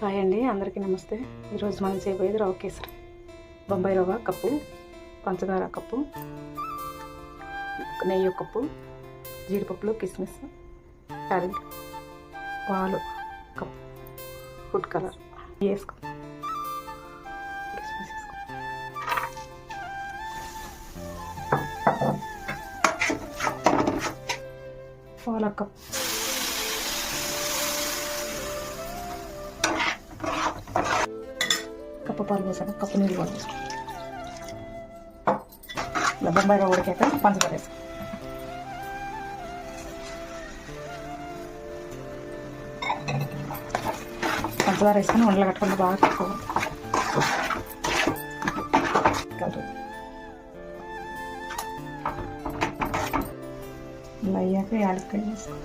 Hi అండి, అందరికీ నమస్తే. ఈరోజు మనం చేయబోయేది రవ్వ కేసరి. బొంబాయి రవ్వ కప్పు, పంచదార కప్పు, నెయ్యి కప్పు, జీడిపప్పులు, కిస్మిస్, క్యారెట్, పాలు కప్పు, ఫుడ్ కలర్ వేసుకో, కిస్మిస్ వేసుకో, పాల కప్పు, కప్పు పాలు వేసాక కప్పు నీళ్ళు కూడా వేసుకో. ఇలా బొంబాయి రవ్వ ఉడికాక పంచదార వేసుకో. పంచదార వేసుకొని ఉండలు కట్టుకుని బాగా కలుపుకోవాలి. ఇలా అయ్యాక యాలక్కాయ వేసుకో.